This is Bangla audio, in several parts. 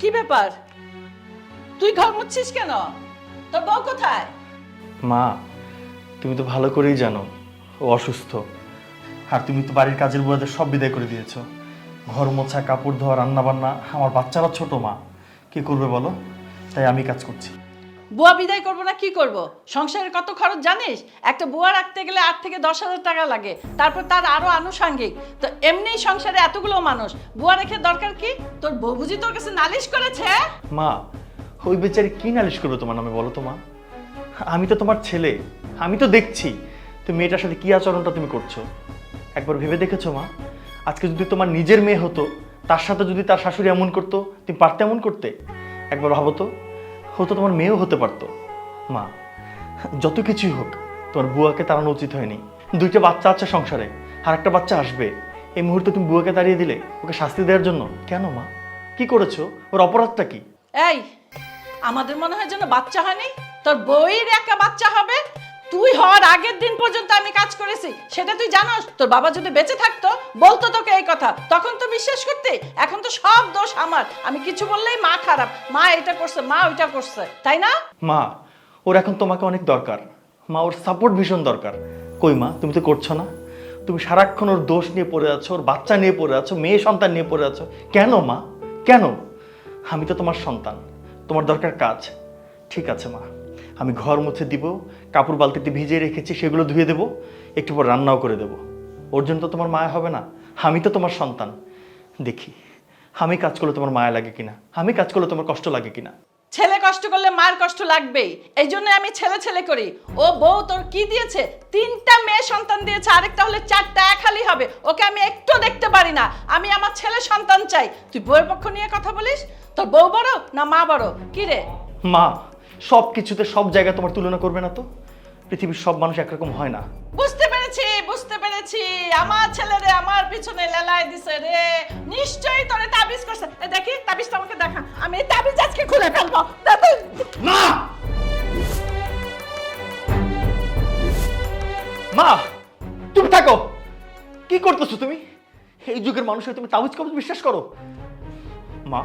কি ব্যাপার? তুই ঘর মুছছিস কেন? তোর বউ কোথায়? মা, তুমি তো ভালো করেই জানো ও অসুস্থ। আর তুমি তো বাড়ির কাজের বুয়াদের সব বিদায় করে দিয়েছো। ঘর মোছা, কাপড় ধোয়া, রান্না বান্না। আমার বাচ্চারা ছোট, মা কি করবে বলো? তাই আমি কাজ করছি। বুয়া বিদায় করবো না কি করব? সংসারের কত খরচ জানিস? একটা বুয়া রাখতে গেলে 8 থেকে 10,000 টাকা লাগে, তারপর তার আরো আনুষঙ্গিক। তো এমনিই সংসারে এতগুলো মানুষ, বুয়া রেখে দরকার কি? তোর বউ বুঝি তোর কাছে নালিশ করেছে? মা, ওই বেচারি কি নালিশ করবে তোমার নামে বলো তো মা? আমি তো তোমার ছেলে, আমি তো দেখছি তুমি মেয়েটার সাথে কি আচরণটা তুমি করছো। একবার ভেবে দেখেছো মা? আজকে যদি তোমার নিজের মেয়ে হতো, তার সাথে যদি তার শাশুড়ি এমন করতো, তুমি পারতে এমন করতে? একবার ভাবো তো, হতো তোমার মেয়েও হতে পারতো। মা, যত কিছুই হোক তোমার বুয়াকে তাড়ানো উচিত হয়নি। 2টা বাচ্চা আছে সংসারে, আর একটা বাচ্চা আসবে। এই মুহূর্তে তুমি বুয়াকে তাড়িয়ে দিলে ওকে শাস্তি দেওয়ার জন্য। কেন মা, কি করেছো? ওর অপরাধটা কি? এই, আমাদের মনে হয় যেন বাচ্চা হয়নি, তোর বউয়ের একটা বাচ্চা হবে। তুই হওয়ার আগের দিন পর্যন্ত আমি কাজ করেছি, সেটা তুই জানোস? তোর বাবা যদি বেঁচে থাকতো বলতো তোকে এই কথা, তখন তো বিশ্বাস করতে। এখন তো সব দোষ আমার, আমি কিছু বললেই মা খারাপ, মা এটা করছে, মা ওইটা করছে, তাই না? মা, ওর এখন তোমাকে অনেক দরকার। মা, ওর সাপোর্ট ভীষণ দরকার। কই মা, তুমি তো করছো না। তুমি সারাক্ষণ ওর দোষ নিয়ে পড়ে আছো, ওর বাচ্চা নিয়ে পড়ে আছো, মেয়ে সন্তান নিয়ে পড়ে আছো। কেন মা, কেন? আমি তো তোমার সন্তান, তোমার দরকার কাজ। ঠিক আছে মা, আমি ঘর মুছে দিব, কাপড় বালতিতে ভিজিয়ে রেখেছি সেগুলো ধুয়ে দেবো, একটু পর রান্নাও করে দেবো। ওর জন্য তো তোমার মায়া হবে না? আমি তো তোমার সন্তান। দেখি আমি কাজ করলে তোমার মায়া লাগে কিনা, আমি কাজ করলে তোমার কষ্ট লাগে কিনা। ছেলে কষ্ট করলে মার কষ্ট লাগবেই, এই জন্য আমি ছেলে ছেলে করি। ও বউ তোর কি দিয়েছে? 3টা মেয়ে সন্তান দিয়েছে, আরেকটা হলে 4টা, খালি হবে। ওকে আমি একটু দেখতে পারি না, আমি আমার ছেলে সন্তান চাই। তুই বউয়ের পক্ষ নিয়ে কথা বলিস? তোর বউ বড় না মা বড়? কি রে মা, সব কিছুতে সব জায়গায় তোমার তুলনা করবে না তো। পৃথিবীর সব মানুষ একরকম হয় না। বুঝতে পেরেছি, বুঝতে পেরেছি। আমার ছেলে রে আমার পিছনে লেলায় দিছে রে, নিশ্চয়ই তোরে তাবিজ করছে। দেখি তাবিজটা আমাকে দেখা, আমি এই তাবিজ আজকে খুলে ফেলবো। মা, মা তুমি থাকো। কি করতেছো তুমি? এই যুগের মানুষের তুমি তাবিজ কবজ বিশ্বাস করো? মা,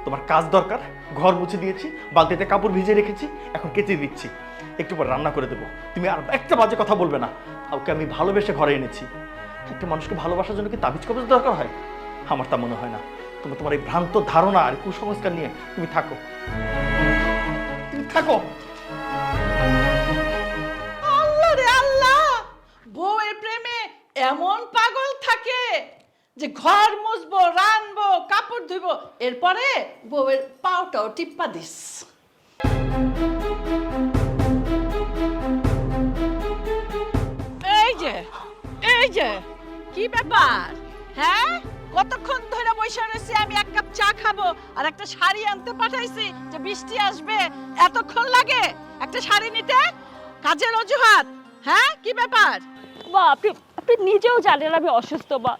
তোমার কাজ দরকার। ঘর মুছে দিয়েছি, বালতিতে কাপড় ভিজিয়ে রেখেছি, এখন কেচে দিচ্ছি, একটু পর রান্না করে দেবো। তুমি আর একটা বাজে কথা বলবে না। ওকে আমি ভালোবেসে ঘরে এনেছি। একটা মানুষকে ভালোবাসার জন্য কি তাবিজ কবজ দরকার হয়? আমার তা মনে হয় না। তোমার এই ভ্রান্ত ধারণা আর কুসংস্কার নিয়ে তুমি থাকো, তুমি থাকো। আল্লাহ রে আল্লাহ, বউয়ের প্রেমে এমন পাগল থাকে যে ঘর মুছবো, রানবো, কাপড় ধুইবো, এরপরে বউয়ের পাওটাও টিপ্পা দিস। এই যে কি ব্যাপার? হ্যাঁ, কতক্ষণ ধরে বসে রয়েছি আমি, 1 কাপ চা খাবো আর একটা শাড়ি আনতে পাঠাইছি যে বৃষ্টি আসবে, এতক্ষণ লাগে একটা শাড়ি নিতে? কাজের অজুহাত? হ্যাঁ, কি ব্যাপার? মা, আপনি আপনি নিজেও জানেন আমি অসুস্থ মা।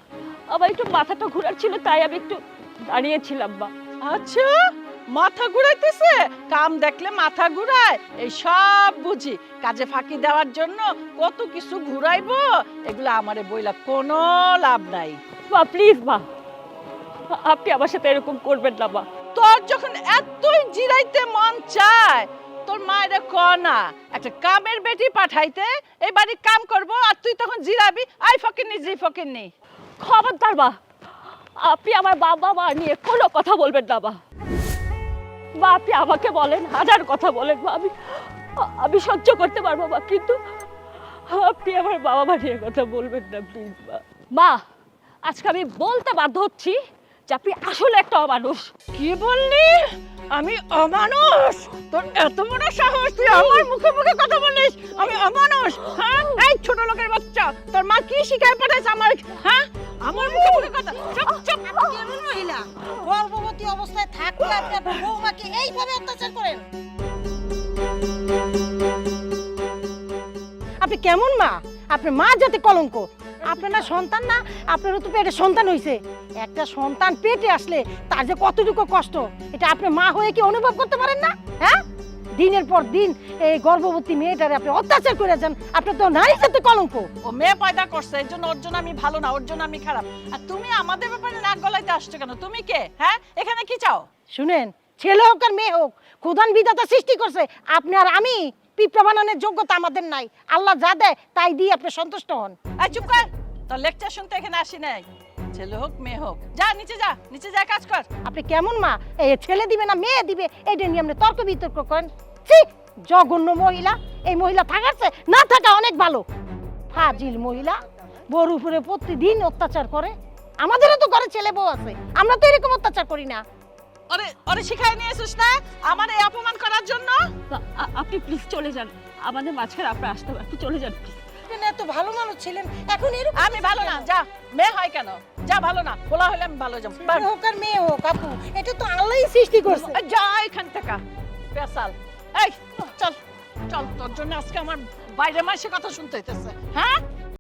আমার একটু মাথাটা ঘোরার ছিল, তাই আমি একটু দাঁড়িয়েছিলাম মা। আচ্ছা, মাথা ঘুরাইতেছে? কাম দেখলে মাথা ঘুরায়, এই সব বুঝি। কাজে ফাঁকি দেওয়ার জন্য কত কিছু ঘুরাইবো, এগুলো আমারে বইলা কোনো লাভ নাই। মা প্লিজ মা, আপনি আমার সাথে এরকম করবেন না মা। তোর যখন এতই জিরাইতে মন চায়, তোর মায়েরা ক না একটা কামের বেটি পাঠাইতে, এই বাড়ি কাম করব, আর তুই তখন জিরাবি। আই ফকিরনি, জি ফকিরনি। খবরদার মা, আপনি আমার বাবা মা নিয়ে কোনো কথা বলবেন না মা। মা, আপনি আমাকে বলেন, হাজার কথা বলেন মা, আমি সহ্য করতে পারবো মা, কিন্তু আপনি আমার বাবা মা নিয়ে কথা বলবেন না প্লিজ মা। মা, আজকে আমি বলতে বাধ্য হচ্ছি যে আপনি আসলে একটা অমানুষ। কি বললি? আমি অমানুষ? তোর এত বড় সাহস, তুই আমার মুখে মুখে কথা বলিস আমি অমানুষ? হ্যাঁ, এই ছোট লোকের বাচ্চা, তোর মা কি শিখায় পাঠাইছে আমার? হ্যাঁ, আমার মুখে মুখে কথা। চুপ চুপ। কেমন মহিলা? গর্ভবতী অবস্থায় থাকলে আপনি আপনার বৌমাকে এইভাবে অত্যাচার করেন? আপনি কেমন মা? আপনার মা যাতে কলঙ্ক। আপনার না সন্তান না, আপনারও তো পেটে সন্তান হয়েছে। একটা সন্তান পেটে আসলে তার যে কতটুকু কষ্ট, এটা আপনি মা হয়ে কি অনুভব করতে পারেন না? হ্যাঁ, দিনের পর দিন এই গর্ভবতী মেয়েটারে আপনি অত্যাচার করে যান, আপনি তো নারী জাতি কলঙ্ক। ও মেয়ে পয়দা করছে, এর জন্য ওর জন্য আমি ভালো না, ওর জন্য আমি খারাপ। আর তুমি আমাদের ব্যাপারে নাক গলাইতে আসছো কেন? তুমি কে? হ্যাঁ, এখানে কি চাও? শুনেন, ছেলে হোক আর মেয়ে হোক, খোদান বিধাতা সৃষ্টি করছে, আপনি আর আমি পিঁপড়া বানানোর যোগ্যতা আমাদের নাই। আল্লাহ যা দেয় তাই দিয়ে আপনি সন্তুষ্ট হন। এই চুপ কর, তোর লেকচার শুনতে এখানে আসি নাই। ছেলে হোক মেয়ে হোক, যা নিচে যা, নিচে যা কাজ কর। আপনি কেমন মা, এই ছেলে দিবে না মেয়ে দিবে এইটা নিয়ে আপনি তর্ক বিতর্ক করেন? ছি, জঘন্য মহিলা। এই মহিলা থাকার চেয়ে না থাকা অনেক ভালো। ফাজিল মহিলা, বউর উপরে প্রতিদিন অত্যাচার করে। আমাদেরও তো ঘরে ছেলে বউ আছে, আমরা তো এরকম অত্যাচার করি না। ওরে ওরে শিখাই নিয়ে এসিস না আমার এই অপমান করার জন্য। আপনি প্লিজ চলে যান, আমাদের মাঝখানে আপনার আসতে হবে, আপনি চলে যান প্লিজ। আপনি এত ভালো মানুষ ছিলেন, এখন এরকম আমি ভালো না, যা। মেয়ে হয় কেন? যা, ভালো না, বলা হলে আমি ভালো যাবো। ছেলে হোক আর মেয়ে হোক আপু, এটা তো আল্লাহই সৃষ্টি করছে। যা এখান থেকে পেশাল। এই চল চল, তোর জন্য আজকে আমার বাইরে মাসে কথা শুনতে হইতেছে। হ্যাঁ,